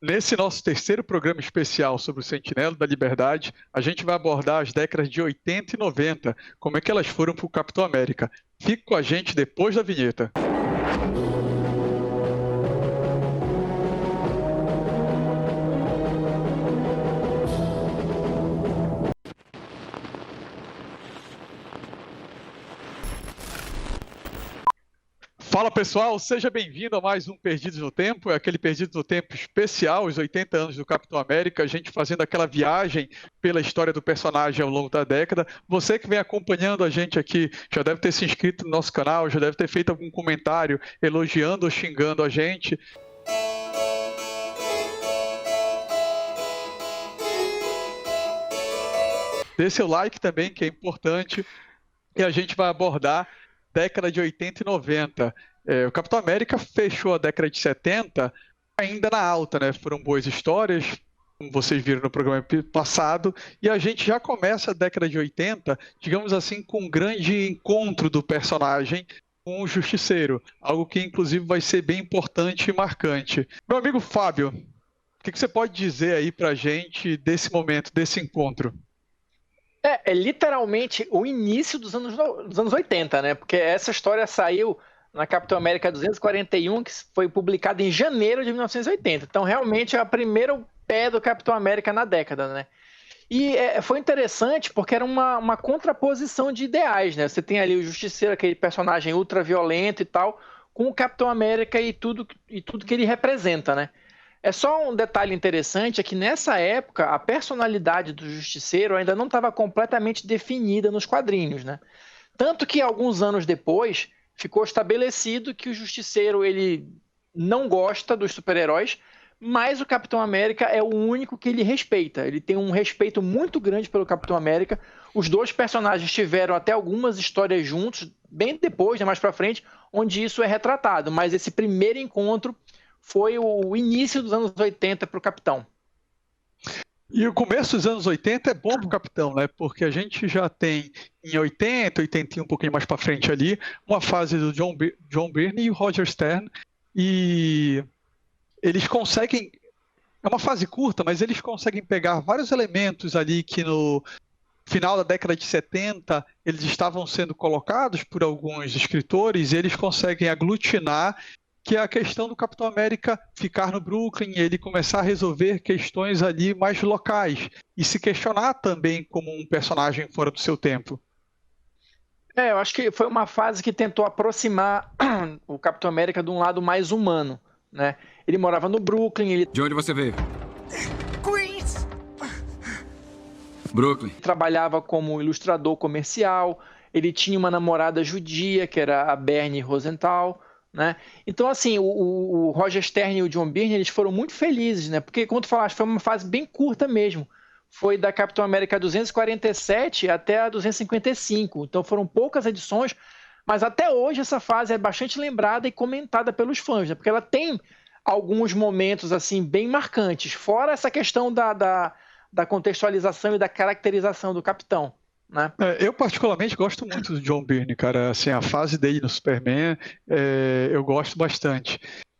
Nesse nosso terceiro programa especial sobre o Sentinela da Liberdade, a gente vai abordar as décadas de 80 e 90, como é que elas foram para o Capitão América. Fique com a gente depois da vinheta. Fala pessoal, seja bem-vindo a mais um Perdidos no Tempo, é aquele Perdidos no Tempo especial, os 80 anos do Capitão América, a gente fazendo aquela viagem pela história do personagem ao longo da década. Você que vem acompanhando a gente aqui já deve ter se inscrito no nosso canal, já deve ter feito algum comentário elogiando ou xingando a gente. Dê seu like também, que é importante, e a gente vai abordar década de 80 e 90. O Capitão América fechou a década de 70 ainda na alta, né? Foram boas histórias, como vocês viram no programa passado, e a gente já começa a década de 80, digamos assim, com um grande encontro do personagem com o Justiceiro, algo que inclusive vai ser bem importante e marcante. Meu amigo Fábio, o que você pode dizer aí pra gente desse momento, desse encontro? É literalmente o início dos anos 80, né? Porque essa história saiu na Capitão América 241, que foi publicada em janeiro de 1980. Então, realmente, é o primeiro pé do Capitão América na década, né? E foi interessante porque era uma contraposição de ideais, né? Você tem ali o Justiceiro, aquele personagem ultraviolento e tal, com o Capitão América e tudo que ele representa, né? É só um detalhe interessante, é que nessa época a personalidade do Justiceiro ainda não estava completamente definida nos quadrinhos, né? Tanto que alguns anos depois ficou estabelecido que o Justiceiro ele não gosta dos super-heróis, mas o Capitão América é o único que ele respeita. Ele tem um respeito muito grande pelo Capitão América. Os dois personagens tiveram até algumas histórias juntos, bem depois, né, mais pra frente, onde isso é retratado. Mas esse primeiro encontro foi o início dos anos 80 para o Capitão. E o começo dos anos 80 é bom pro Capitão, né? Porque a gente já tem em 80 e um pouquinho mais para frente ali, uma fase do John Byrne e o Roger Stern, e eles conseguem, é uma fase curta, mas eles conseguem pegar vários elementos ali que no final da década de 70 eles estavam sendo colocados por alguns escritores, e eles conseguem aglutinar, que é a questão do Capitão América ficar no Brooklyn, ele começar a resolver questões ali mais locais e se questionar também como um personagem fora do seu tempo. Eu acho que foi uma fase que tentou aproximar o Capitão América de um lado mais humano, né? Ele morava no Brooklyn. De onde você veio? Queens! Brooklyn. Trabalhava como ilustrador comercial, ele tinha uma namorada judia, que era a Bernie Rosenthal, né? Então, assim, o Roger Stern e o John Byrne, eles foram muito felizes, né? Porque, como tu falaste, foi uma fase bem curta mesmo. Foi da Capitão América 247 até a 255. Então, foram poucas edições, mas até hoje essa fase é bastante lembrada e comentada pelos fãs, né? Porque ela tem alguns momentos, assim, bem marcantes. Fora essa questão da contextualização e da caracterização do Capitão. Né? Eu particularmente gosto muito do John Byrne, cara, assim, a fase dele no Superman, eu gosto bastante.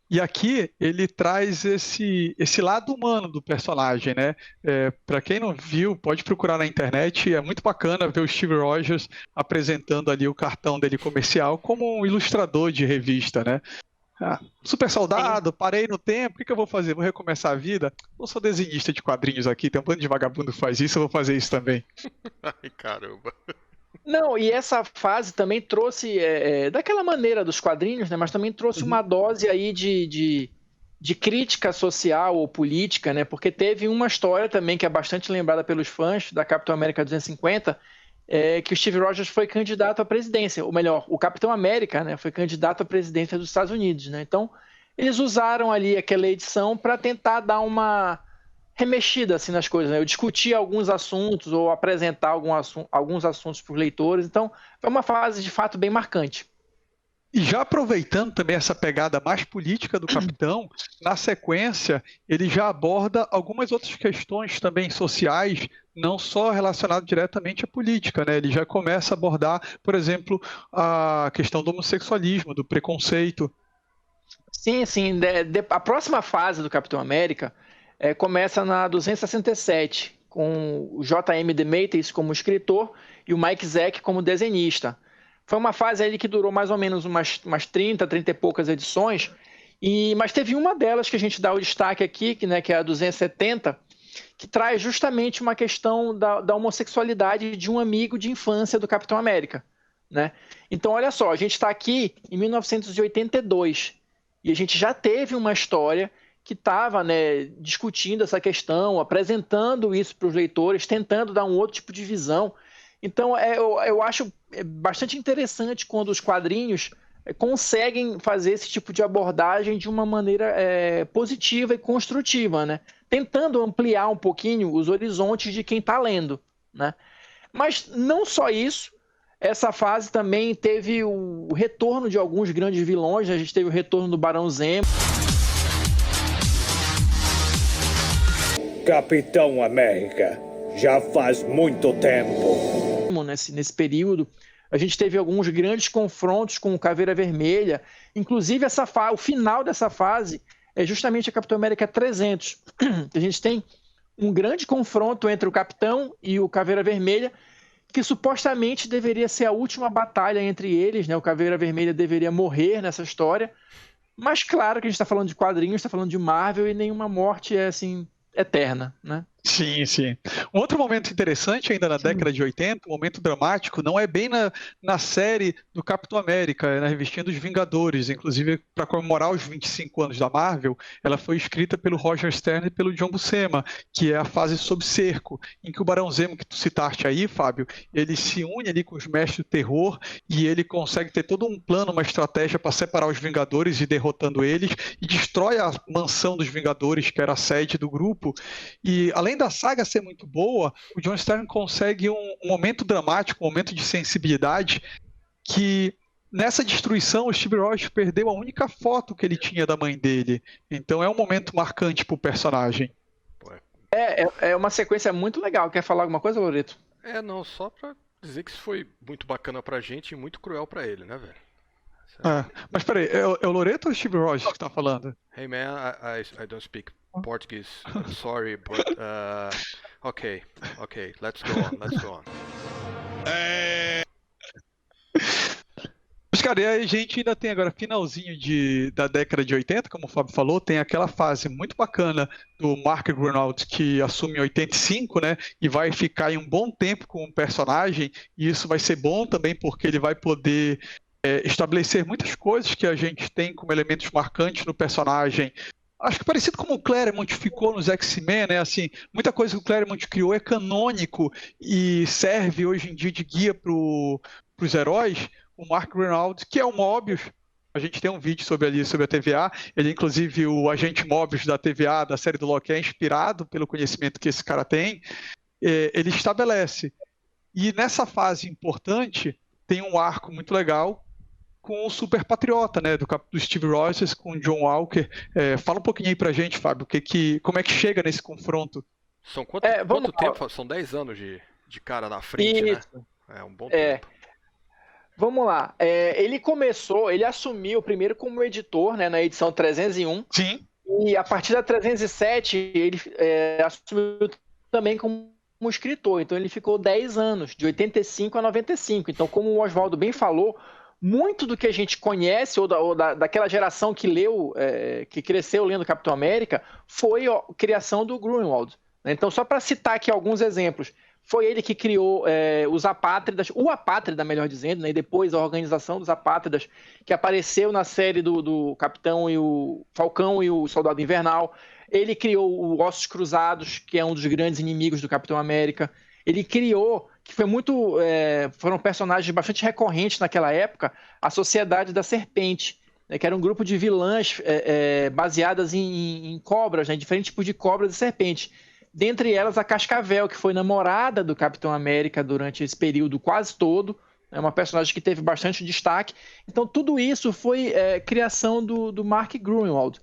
E aqui ele traz esse lado humano do personagem, né? Para quem não viu, pode procurar na internet, é muito bacana ver o Steve Rogers apresentando ali o cartão dele comercial como um ilustrador de revista, né? Super soldado, parei no tempo, o que eu vou fazer? Vou recomeçar a vida? Eu sou desenhista de quadrinhos aqui, tem um bando de vagabundo que faz isso, eu vou fazer isso também. Ai, caramba. Não, e essa fase também trouxe, daquela maneira dos quadrinhos, né? Mas também trouxe uma dose aí de crítica social ou política, né? Porque teve uma história também que é bastante lembrada pelos fãs da Capitão América 250, que o Steve Rogers foi candidato à presidência, ou melhor, o Capitão América, né, foi candidato à presidência dos Estados Unidos, né? Então, eles usaram ali aquela edição para tentar dar uma remexida assim, nas coisas, né? Eu discutir alguns assuntos ou apresentar alguns assuntos para os leitores. Então, foi uma fase, de fato, bem marcante. E já aproveitando também essa pegada mais política do Capitão, na sequência ele já aborda algumas outras questões também sociais, não só relacionadas diretamente à política, né? Ele já começa a abordar, por exemplo, a questão do homossexualismo, do preconceito. Sim, sim. A próxima fase do Capitão América começa na 267, com o J.M. DeMatteis como escritor e o Mike Zeck como desenhista. Foi uma fase ali que durou mais ou menos umas 30 e poucas edições, mas teve uma delas que a gente dá o destaque aqui, que é a 270, que traz justamente uma questão da homossexualidade de um amigo de infância do Capitão América, né? Então, olha só, a gente está aqui em 1982 e a gente já teve uma história que estava, né, discutindo essa questão, apresentando isso para os leitores, tentando dar um outro tipo de visão. Então, eu acho bastante interessante quando os quadrinhos conseguem fazer esse tipo de abordagem de uma maneira positiva e construtiva, né? Tentando ampliar um pouquinho os horizontes de quem está lendo, né? Mas não só isso, essa fase também teve o retorno de alguns grandes vilões, né? A gente teve o retorno do Barão Zemo. Capitão América, já faz muito tempo. Nesse período, a gente teve alguns grandes confrontos com o Caveira Vermelha, inclusive o final dessa fase é justamente a Capitão América 300. A gente tem um grande confronto entre o Capitão e o Caveira Vermelha, que supostamente deveria ser a última batalha entre eles, né? O Caveira Vermelha deveria morrer nessa história, mas claro que a gente está falando de quadrinhos, está falando de Marvel e nenhuma morte é assim eterna, né? Sim, sim. Um outro momento interessante ainda na década de 80, um momento dramático, não é bem na série do Capitão América, na revistinha dos Vingadores, inclusive para comemorar os 25 anos da Marvel, ela foi escrita pelo Roger Stern e pelo John Buscema, que é a fase sob cerco, em que o Barão Zemo, que tu citaste aí, Fábio, ele se une ali com os mestres do terror e ele consegue ter todo um plano, uma estratégia para separar os Vingadores e derrotando eles, e destrói a mansão dos Vingadores, que era a sede do grupo, e além da saga ser muito boa, o John Stern consegue um momento dramático, um momento de sensibilidade, que nessa destruição o Steve Rogers perdeu a única foto que ele tinha da mãe dele. Então é um momento marcante pro personagem. É uma sequência muito legal. Quer falar alguma coisa, Loreto? Não, só pra dizer que isso foi muito bacana pra gente e muito cruel pra ele, né, velho? Mas peraí, é o Loreto ou o Steve Rogers que tá falando? Hey man, I don't speak Portuguese. I'm sorry, but okay, let's go on. Mas, cara, e aí a gente ainda tem agora, finalzinho da década de 80, como o Fábio falou, tem aquela fase muito bacana do Mark Gruenwald, que assume em 85, né, e vai ficar em um bom tempo com o personagem, e isso vai ser bom também porque ele vai poder estabelecer muitas coisas que a gente tem como elementos marcantes no personagem. Acho que parecido como o Claremont ficou nos X-Men, né? Assim, muita coisa que o Claremont criou é canônico e serve hoje em dia de guia para os heróis. O Mark Gruenwald, que é o Mobius, a gente tem um vídeo sobre a TVA, ele inclusive o agente Mobius da TVA, da série do Loki, é inspirado pelo conhecimento que esse cara tem, ele estabelece. E nessa fase importante tem um arco muito legal com o Super Patriota, né, do Steve Rogers com o John Walker. Fala um pouquinho aí pra gente, Fábio, como é que chega nesse confronto? São quanto tempo? São 10 anos de cara na frente, isso, né? É um bom tempo. Vamos lá. Ele assumiu primeiro como editor, né, na edição 301. Sim. E a partir da 307, ele assumiu também como escritor. Então ele ficou 10 anos, de 85 a 95. Então, como o Oswaldo bem falou, muito do que a gente conhece, ou daquela geração que leu, que cresceu lendo Capitão América, foi a criação do Gruenwald. Então, só para citar aqui alguns exemplos, foi ele que criou os Apátridas, o Apátrida, melhor dizendo, né, e depois a organização dos Apátridas, que apareceu na série do Capitão e o Falcão e o Soldado Invernal. Ele criou o Ossos Cruzados, que é um dos grandes inimigos do Capitão América. Ele criou, que foi foram personagens bastante recorrentes naquela época, a Sociedade da Serpente, né, que era um grupo de vilãs baseadas em cobras, né, diferentes tipos de cobras e serpentes. Dentre elas, a Cascavel, que foi namorada do Capitão América durante esse período quase todo. É uma personagem que teve bastante destaque. Então, tudo isso foi criação do Mark Gruenwald.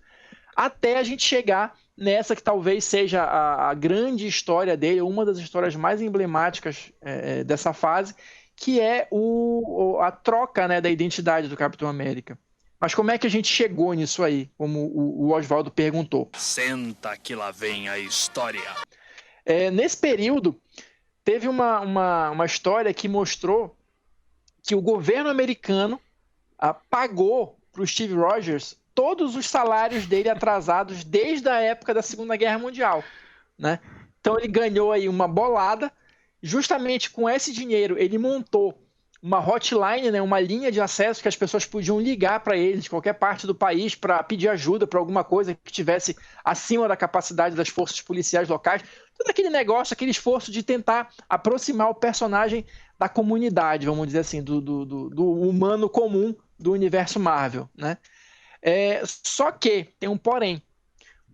Até a gente chegar nessa que talvez seja a grande história dele, uma das histórias mais emblemáticas dessa fase, que é a troca, né, da identidade do Capitão América. Mas como é que a gente chegou nisso aí, como o Oswaldo perguntou? Senta que lá vem a história. Nesse período, teve uma história que mostrou que o governo americano pagou para o Steve Rogers todos os salários dele atrasados desde a época da Segunda Guerra Mundial, né? Então ele ganhou aí uma bolada. Justamente com esse dinheiro, ele montou uma hotline, né, uma linha de acesso que as pessoas podiam ligar para ele de qualquer parte do país para pedir ajuda para alguma coisa que estivesse acima da capacidade das forças policiais locais. Todo aquele negócio, aquele esforço de tentar aproximar o personagem da comunidade, vamos dizer assim, do humano comum do universo Marvel, né? Só que tem um porém.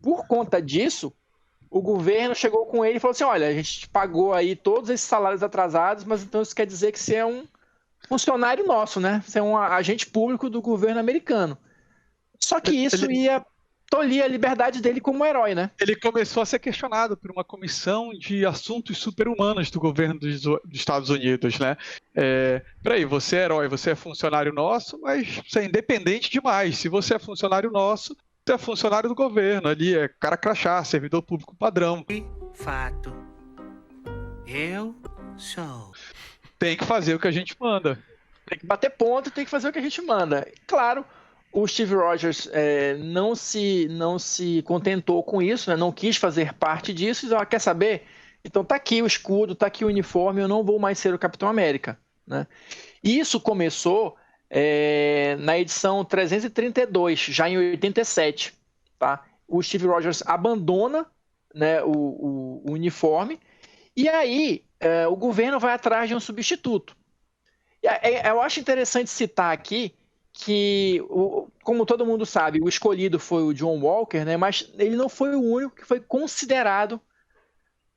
Por conta disso, o governo chegou com ele e falou assim, olha, a gente te pagou aí todos esses salários atrasados, mas então isso quer dizer que você é um funcionário nosso, né? Você é um agente público do governo americano. Só que isso ia tolir a liberdade dele como herói, né? Ele começou a ser questionado por uma comissão de assuntos super-humanos do governo dos Estados Unidos, né? Peraí, você é herói, você é funcionário nosso, mas você é independente demais. Se você é funcionário nosso, você é funcionário do governo. Ali é cara crachá, servidor público padrão. Fato. Eu sou. Tem que fazer o que a gente manda. Tem que bater ponto, tem que fazer o que a gente manda. Claro, o Steve Rogers não se contentou com isso, né? Não quis fazer parte disso. E quer saber? Então tá aqui o escudo, tá aqui o uniforme, eu não vou mais ser o Capitão América, né? Isso começou na edição 332, já em 87. Tá? O Steve Rogers abandona, né, o uniforme e aí o governo vai atrás de um substituto. Eu acho interessante citar aqui que, como todo mundo sabe, o escolhido foi o John Walker, né, mas ele não foi o único que foi considerado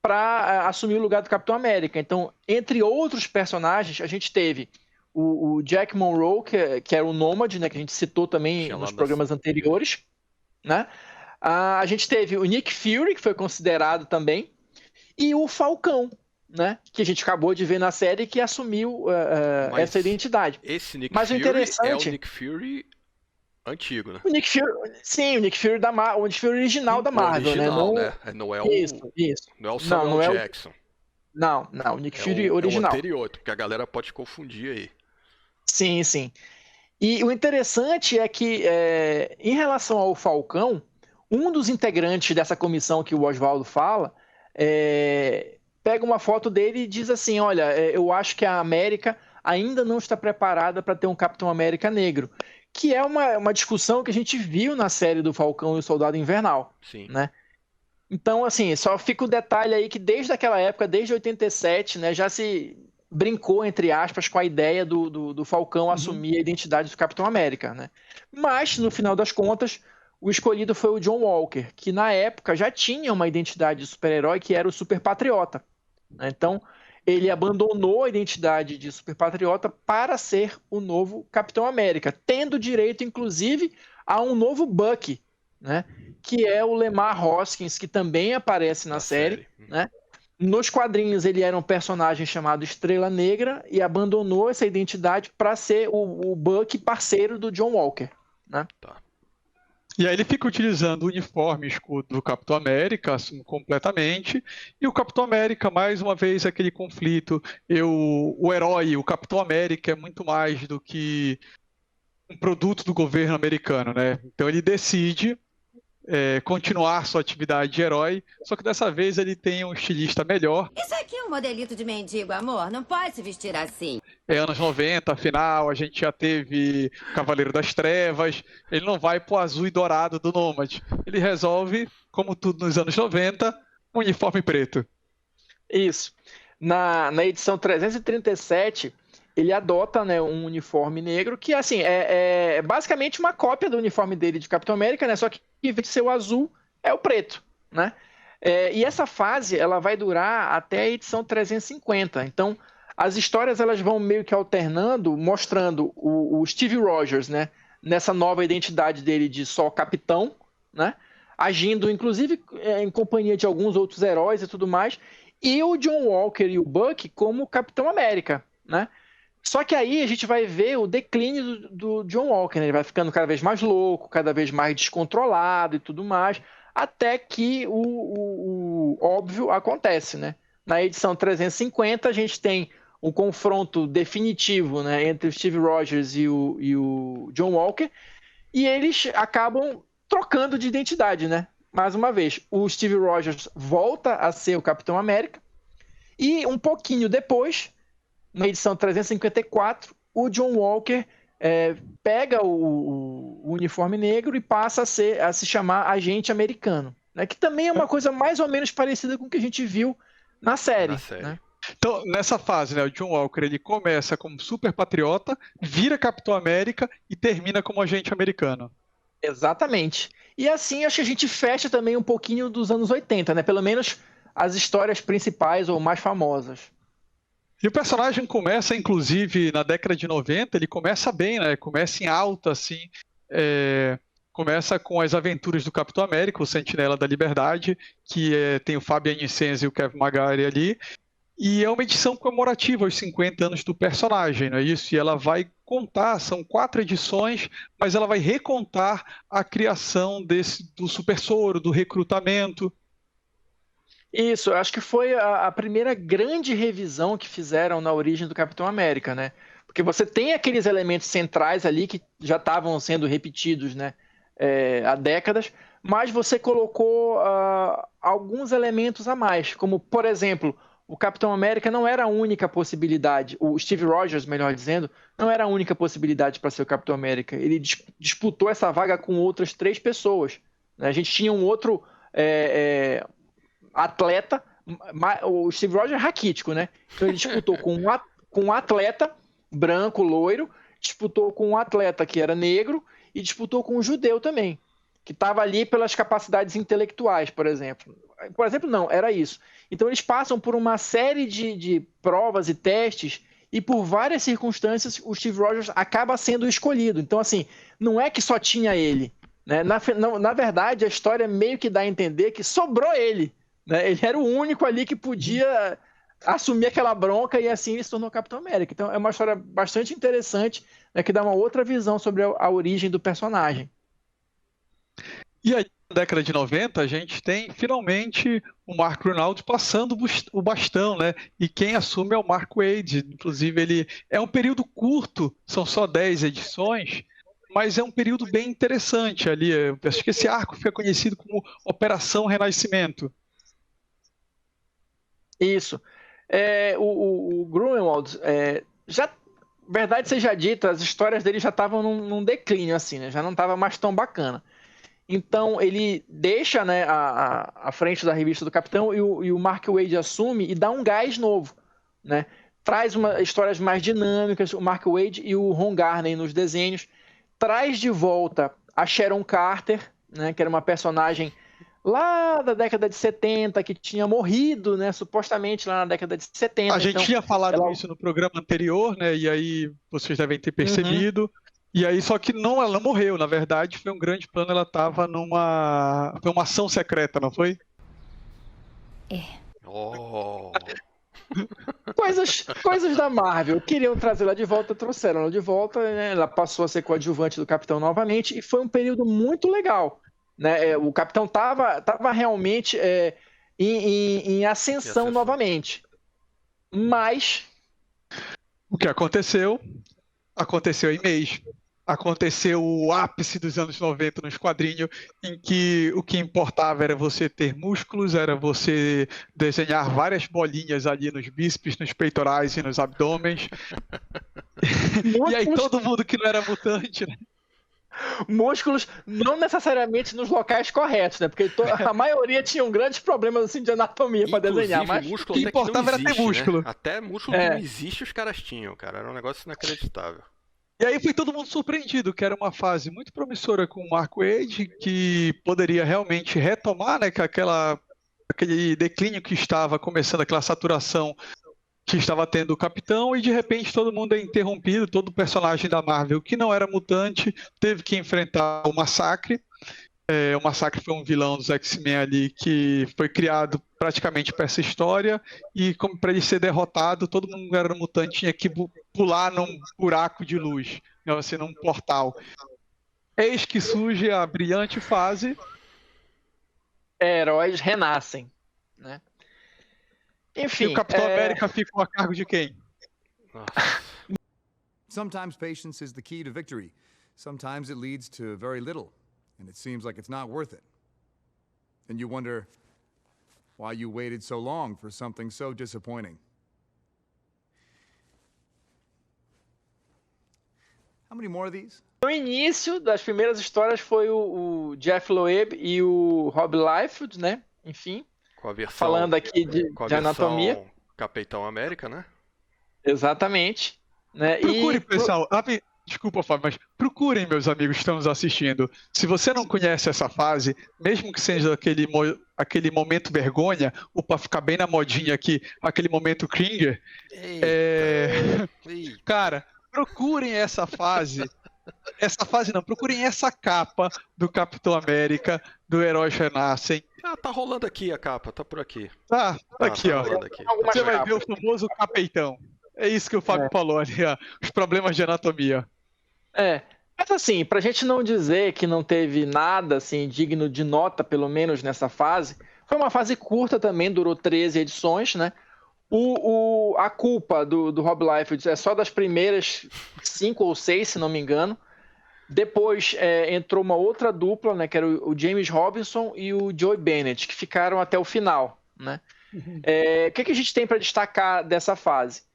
para assumir o lugar do Capitão América. Então, entre outros personagens, a gente teve o Jack Monroe, que era o Nômade, né, que a gente citou também nos programas anteriores, né? A gente teve o Nick Fury, que foi considerado também, e o Falcão, né, que a gente acabou de ver na série, que assumiu essa identidade. Esse Nick Mas Fury o interessante é o Nick Fury antigo, né? O Nick Fury, sim, o Nick Fury o Nick Fury original da Marvel, original, né? Não é o Isso. Não é o Samuel Jackson. Não, o Nick Fury original. É o anterior, porque a galera pode confundir aí. Sim. E o interessante é que, em relação ao Falcão, um dos integrantes dessa comissão que o Oswaldo fala, pega uma foto dele e diz assim, olha, eu acho que a América ainda não está preparada para ter um Capitão América negro, que é uma discussão que a gente viu na série do Falcão e o Soldado Invernal. Sim. Né? Então, assim, só fica o detalhe aí que desde aquela época, desde 87, né, já se brincou, entre aspas, com a ideia do Falcão assumir a identidade do Capitão América, né? Mas, no final das contas, o escolhido foi o John Walker, que na época já tinha uma identidade de super-herói que era o Super Patriota. Então, ele abandonou a identidade de Super Patriota para ser o novo Capitão América, tendo direito, inclusive, a um novo Bucky, né? Que é o Lemar Hoskins, que também aparece na série. Né? Nos quadrinhos ele era um personagem chamado Estrela Negra e abandonou essa identidade para ser o Bucky parceiro do John Walker. Né? Tá. E aí ele fica utilizando o uniforme e escudo do Capitão América, assim, completamente, e o Capitão América, mais uma vez, aquele conflito, o herói, o Capitão América é muito mais do que um produto do governo americano, né? Então ele decide continuar sua atividade de herói, só que dessa vez ele tem um estilista melhor. Isso aqui é um modelito de mendigo, amor. Não pode se vestir assim. Anos 90, afinal, a gente já teve Cavaleiro das Trevas. Ele não vai pro azul e dourado do Nômade. Ele resolve, como tudo nos anos 90, um uniforme preto. Isso. Na edição 337, ele adota, né, um uniforme negro que, assim, é basicamente uma cópia do uniforme dele de Capitão América, né? Só que em vez de ser o azul, é o preto, né? E essa fase, ela vai durar até a edição 350. Então, as histórias elas vão meio que alternando, mostrando o Steve Rogers, né, nessa nova identidade dele de só capitão, né? Agindo, inclusive, em companhia de alguns outros heróis e tudo mais, e o John Walker e o Bucky como Capitão América, né? Só que aí a gente vai ver o declínio do John Walker, né? Ele vai ficando cada vez mais louco, cada vez mais descontrolado e tudo mais, até que o óbvio acontece, né? Na edição 350 a gente tem um confronto definitivo, né, entre o Steve Rogers e o John Walker, e eles acabam trocando de identidade, né? Mais uma vez, o Steve Rogers volta a ser o Capitão América, e um pouquinho depois, na edição 354, o John Walker pega o uniforme negro e passa a se chamar Agente Americano, né? Que também é uma coisa mais ou menos parecida com o que a gente viu na série. Né? Então, nessa fase, né, o John Walker ele começa como super patriota, vira Capitão América e termina como agente americano. Exatamente. E assim, acho que a gente fecha também um pouquinho dos anos 80, né? Pelo menos as histórias principais ou mais famosas. E o personagem começa, inclusive, na década de 90, ele começa bem, né? Começa em alta, assim. Começa com as aventuras do Capitão América, o Sentinela da Liberdade, que tem o Fabian Nicieza e o Kevin Maguire ali. E é uma edição comemorativa aos 50 anos do personagem, não é isso? E ela vai contar, são 4 edições, mas ela vai recontar a criação do super soro, do recrutamento. Isso, acho que foi a primeira grande revisão que fizeram na origem do Capitão América, né? Porque você tem aqueles elementos centrais ali que já estavam sendo repetidos, né, há décadas, mas você colocou alguns elementos a mais, como, por exemplo, o Capitão América não era a única possibilidade, o Steve Rogers, melhor dizendo, não era a única possibilidade para ser o Capitão América. Ele disputou essa vaga com outras 3 pessoas. Né? A gente tinha um outro atleta, o Steve Rogers é raquítico, né? Então ele disputou com um atleta branco, loiro, disputou com um atleta que era negro e disputou com um judeu também, que estava ali pelas capacidades intelectuais, por exemplo. Por exemplo, não, era isso. Então eles passam por uma série de provas e testes e por várias circunstâncias o Steve Rogers acaba sendo escolhido. Então, assim, não é que só tinha ele. Né? Na verdade, a história meio que dá a entender que sobrou ele. Né? Ele era o único ali que podia assumir aquela bronca e assim ele se tornou Capitão América. Então é uma história bastante interessante, né, que dá uma outra visão sobre a origem do personagem. E aí, na década de 90, a gente tem finalmente o Mark Gruenwald passando o bastão, né? E quem assume é o Mark Waid. Inclusive, ele é um período curto, são só 10 edições, mas é um período bem interessante ali. Eu acho que esse arco fica conhecido como Operação Renascimento. Isso. O Gruenwald, verdade seja dita, as histórias dele já estavam num declínio, assim, né? Já não estava mais tão bacana. Então ele deixa, né, a frente da revista do Capitão e o Mark Waid assume e dá um gás novo, né? Traz histórias mais dinâmicas, o Mark Waid e o Ron Garney nos desenhos, traz de volta a Sharon Carter, né, que era uma personagem lá da década de 70, que tinha morrido, né, supostamente lá na década de 70. A gente tinha falado isso no programa anterior, né, e aí vocês devem ter percebido. Uhum. E aí, só que ela não morreu, na verdade, foi um grande plano, ela estava foi uma ação secreta, não foi? Oh. Coisas da Marvel. Queriam trazê-la de volta, trouxeram ela de volta, né? Ela passou a ser coadjuvante do Capitão novamente, e foi um período muito legal. Né? O Capitão estava realmente em ascensão novamente. Mas o que aconteceu em mês. Aconteceu o ápice dos anos 90 nos quadrinhos, em que o que importava era você ter músculos, era você desenhar várias bolinhas ali nos bíceps, nos peitorais e nos abdômenes. E aí todo mundo que não era mutante, né? Músculos não necessariamente nos locais corretos, né? Porque a maioria tinha grandes problemas assim, de anatomia para desenhar. Mas o que importava era ter músculo. Né? Até músculo que não existe os caras tinham, cara. Era um negócio inacreditável. E aí foi todo mundo surpreendido, que era uma fase muito promissora com o Mark Waid, que poderia realmente retomar, né, aquele declínio que estava começando, aquela saturação que estava tendo o Capitão, e de repente todo mundo é interrompido, todo personagem da Marvel que não era mutante teve que enfrentar o massacre, O Massacre foi um vilão dos X-Men ali que foi criado praticamente para essa história e como para ele ser derrotado, todo mundo que era mutante tinha que pular num buraco de luz, né, assim, num portal. Eis que surge a brilhante fase. Heróis renascem, né? E Enfim, o Capitão América ficou a cargo de quem? Sometimes patience is the key to victory. Sometimes it leads to very little, and it seems like it's not worth it. And you wonder why you waited so long for something so disappointing. How many more of these? No início das primeiras histórias foi o Jeff Loeb e o Rob Liefeld, né? Enfim, Com a versão, falando aqui de anatomia. Capitão América, né? Exatamente. Né? Procure, pessoal. Desculpa, Fábio, mas procurem, meus amigos que estão nos assistindo. Se você não conhece essa fase, mesmo que seja aquele momento vergonha, ou para ficar bem na modinha aqui, aquele momento Kringer, cara, procurem essa fase. Essa fase não, procurem essa capa do Capitão América, do Heróis Renascem. Tá rolando aqui a capa, tá por aqui. Tá aqui, ó. Aqui. Você vai ver o famoso capeitão. É isso que o Fábio falou ali, ó. Os problemas de anatomia. Mas assim, pra gente não dizer que não teve nada assim digno de nota, pelo menos nessa fase, foi uma fase curta também, durou 13 edições, né? A culpa do Rob Liefeld é só das primeiras 5 ou 6, se não me engano. Depois entrou uma outra dupla, né, que era o James Robinson e o Joe Bennett, que ficaram até o final, né? O que a gente tem para destacar dessa fase?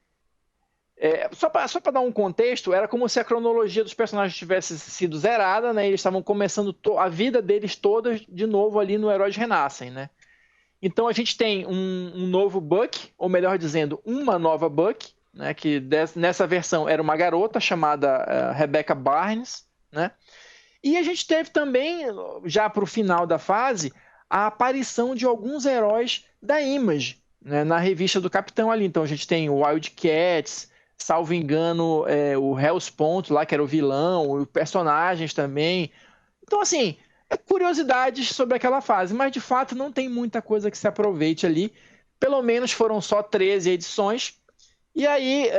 Só para dar um contexto, era como se a cronologia dos personagens tivesse sido zerada, né? Eles estavam começando a vida deles toda de novo ali no Heróis Renascem, né? Então a gente tem um novo Buck, ou melhor dizendo, uma nova Buck, né? Que nessa versão era uma garota chamada Rebecca Barnes, né? E a gente teve também, já para o final da fase, a aparição de alguns heróis da Image, né? Na revista do Capitão ali. Então a gente tem o Wildcats, salvo engano, o Hellspawn lá, que era o vilão, os personagens também. Então, assim, curiosidades sobre aquela fase, mas de fato não tem muita coisa que se aproveite ali. Pelo menos foram só 13 edições. E aí,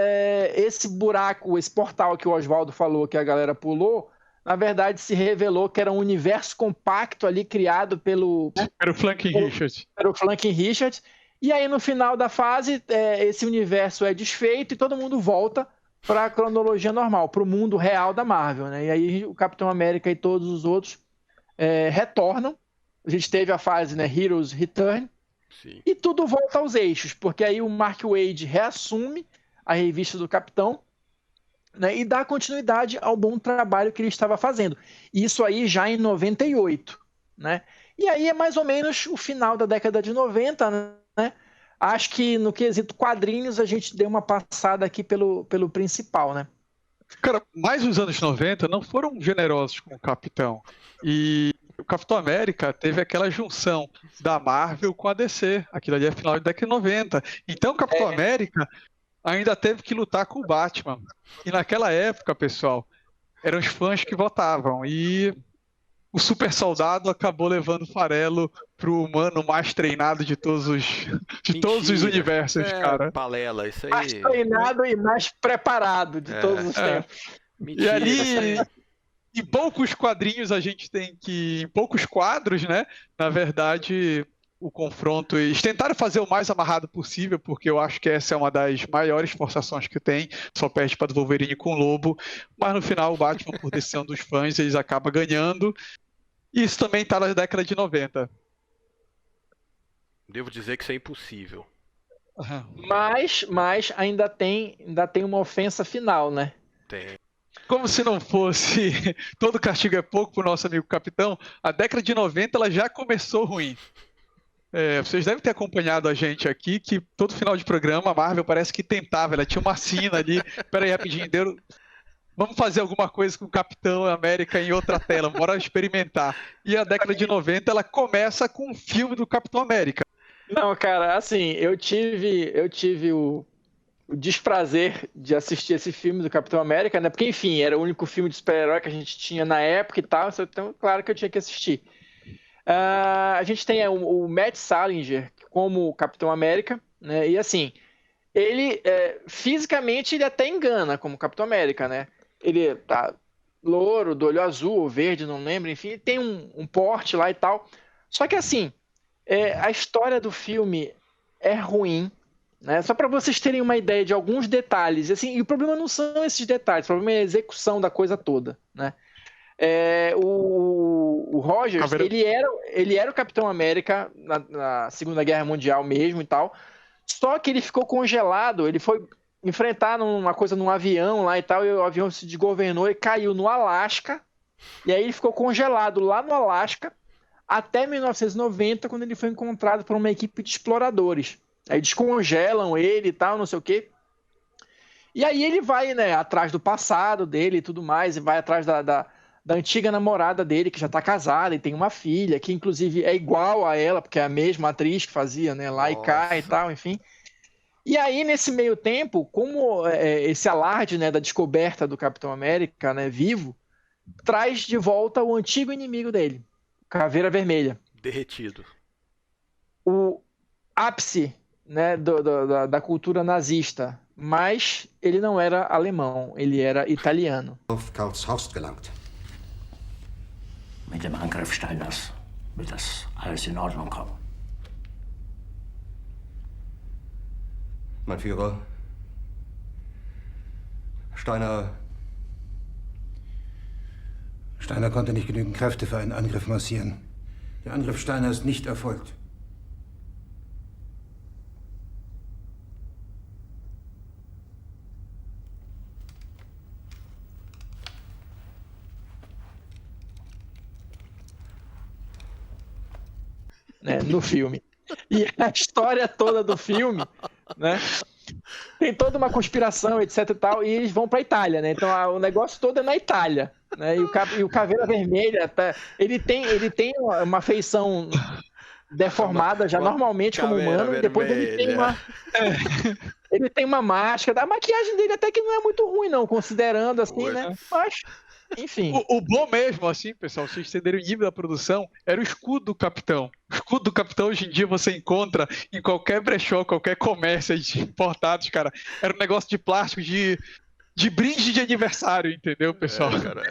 esse buraco, esse portal que o Oswaldo falou que a galera pulou, na verdade se revelou que era um universo compacto ali criado pelo... Era o Franklin Richards. Era o Franklin Richards. E aí, no final da fase, esse universo é desfeito e todo mundo volta para a cronologia normal, para o mundo real da Marvel, né? E aí o Capitão América e todos os outros retornam. A gente teve a fase, né, Heroes Return. Sim. E tudo volta aos eixos, porque aí o Mark Waid reassume a revista do Capitão, né, e dá continuidade ao bom trabalho que ele estava fazendo. Isso aí já em 98, né? E aí é mais ou menos o final da década de 90, né? Acho que no quesito quadrinhos a gente deu uma passada aqui pelo principal, né? Cara, mais os anos 90 não foram generosos com o Capitão. E o Capitão América teve aquela junção da Marvel com a DC. Aquilo ali é final da década de 90. Então o Capitão América ainda teve que lutar com o Batman. E naquela época, pessoal, eram os fãs que votavam. E o super soldado acabou levando o farelo pro humano mais treinado de todos os universos, cara. Palela, isso aí. Mais treinado e mais preparado de todos os tempos. Mentira, E ali, em poucos quadrinhos, a gente tem que... Em poucos quadros, né? Na verdade, o confronto... Eles tentaram fazer o mais amarrado possível, porque eu acho que essa é uma das maiores forçações que tem. Só perde para do Wolverine com o Lobo. Mas no final, o Batman, por decisão dos fãs, eles acabam ganhando. Isso também está na década de 90. Devo dizer que isso é impossível. Mas ainda tem uma ofensa final, né? Tem. Como se não fosse todo castigo é pouco pro nosso amigo Capitão, a década de 90 ela já começou ruim. Vocês devem ter acompanhado a gente aqui, que todo final de programa a Marvel parece que tentava, ela tinha uma sina ali, peraí rapidinho, vamos fazer alguma coisa com o Capitão América em outra tela, bora experimentar. E a década de 90 ela começa com um filme do Capitão América. Não, cara, assim, eu tive o desprazer de assistir esse filme do Capitão América, né? Porque, enfim, era o único filme de super-herói que a gente tinha na época e tal, então, claro que eu tinha que assistir. A gente tem o Matt Salinger como Capitão América, né? E assim, ele fisicamente ele até engana como Capitão América, né? Ele tá louro, do olho azul ou verde, não lembro, enfim, tem um porte lá e tal. Só que assim, a história do filme é ruim, né? Só para vocês terem uma ideia de alguns detalhes, assim, e o problema não são esses detalhes, o problema é a execução da coisa toda, né? O Rogers, ele era o Capitão América na Segunda Guerra Mundial mesmo e tal, só que ele ficou congelado, ele foi enfrentar uma coisa num avião lá e tal, e o avião se desgovernou e caiu no Alasca, e aí ele ficou congelado lá no Alasca até 1990, quando ele foi encontrado por uma equipe de exploradores. Aí descongelam ele e tal, não sei o quê. E aí ele vai, né, atrás do passado dele e tudo mais, e vai atrás da antiga namorada dele, que já tá casada e tem uma filha, que inclusive é igual a ela, porque é a mesma atriz que fazia, né, lá e cá e tal, enfim. E aí, nesse meio tempo, como esse alarde, né, da descoberta do Capitão América, né, vivo, traz de volta o antigo inimigo dele, Caveira Vermelha. Derretido. O ápice, né, da cultura nazista, mas ele não era alemão, ele era italiano. Auf Karlshorst gelangt. Mit dem Angriff Steiners wird das alles in Ordnung kommen. Mein Führer, Steiner konnte nicht genügend Kräfte für einen Angriff massieren. Der Angriff Steiner ist nicht erfolgt. Né, no filme. E a história toda do filme, né, tem toda uma conspiração, etc e tal, e eles vão pra Itália, né? Então o negócio todo é na Itália, né? E o Caveira Vermelha, ele tem uma feição deformada já normalmente como humano, e depois ele tem uma máscara. A maquiagem dele até que não é muito ruim, não, considerando assim, né? Mas enfim. O bom mesmo, assim, pessoal, se vocês entenderem o nível da produção, era o escudo do Capitão. O escudo do Capitão, hoje em dia, você encontra em qualquer brechó, qualquer comércio de importados, cara. Era um negócio de plástico de brinde de aniversário, entendeu, pessoal? Cara,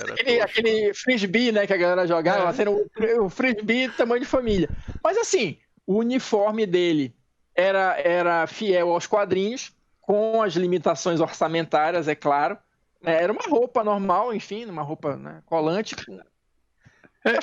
aquele frisbee, né, que a galera jogava, sendo o frisbee tamanho de família. Mas assim, o uniforme dele era fiel aos quadrinhos, com as limitações orçamentárias, é claro. Era uma roupa normal, enfim, uma roupa, né, colante.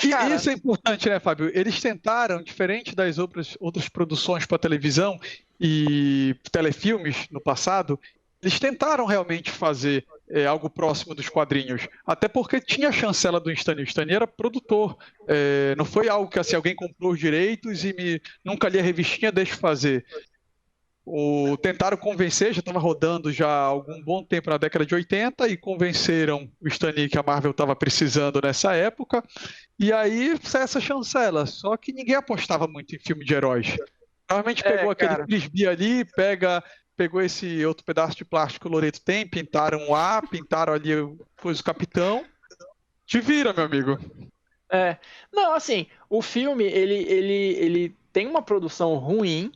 E isso é importante, né, Fábio? Eles tentaram, diferente das outras produções para televisão e telefilmes no passado, eles tentaram realmente fazer algo próximo dos quadrinhos. Até porque tinha a chancela do Stan Lee. O Stan Lee era produtor. Não foi algo que assim, alguém comprou os direitos e nunca li a revistinha, deixa eu fazer. Tentaram convencer, já estava rodando já há algum bom tempo na década de 80 e convenceram o Stan Lee que a Marvel estava precisando nessa época, e aí essa chancela, só que ninguém apostava muito em filme de heróis. Normalmente pegou aquele frisbee ali, pegou esse outro pedaço de plástico que o Loreto tem, pintaram pintaram ali coisa do Capitão, te vira, meu amigo. Não, assim, o filme ele tem uma produção ruim,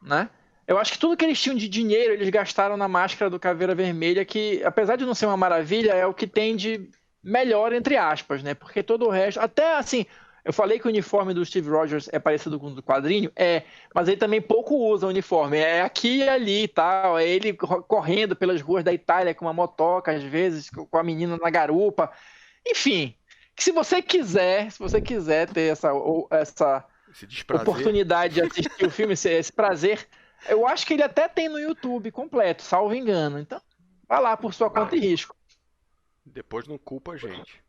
né? Eu acho que tudo que eles tinham de dinheiro, eles gastaram na máscara do Caveira Vermelha, que, apesar de não ser uma maravilha, é o que tem de melhor, entre aspas, né? Porque todo o resto... Até, assim, eu falei que o uniforme do Steve Rogers é parecido com o do quadrinho, mas ele também pouco usa o uniforme. É aqui e ali e tal. É ele correndo pelas ruas da Itália com uma motoca, às vezes, com a menina na garupa. Enfim, se você quiser ter essa oportunidade de assistir o filme, esse prazer... Eu acho que ele até tem no YouTube completo, salvo engano. Então, vai lá por sua conta e risco. Depois não culpa a gente.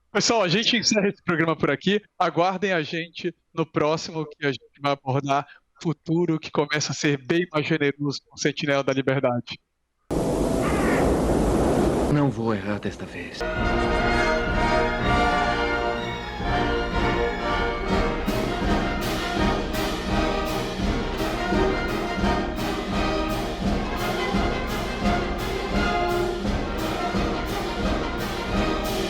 Pessoal, a gente encerra esse programa por aqui. Aguardem a gente no próximo, que a gente vai abordar o futuro que começa a ser bem mais generoso com o Sentinela da Liberdade. Não vou errar desta vez.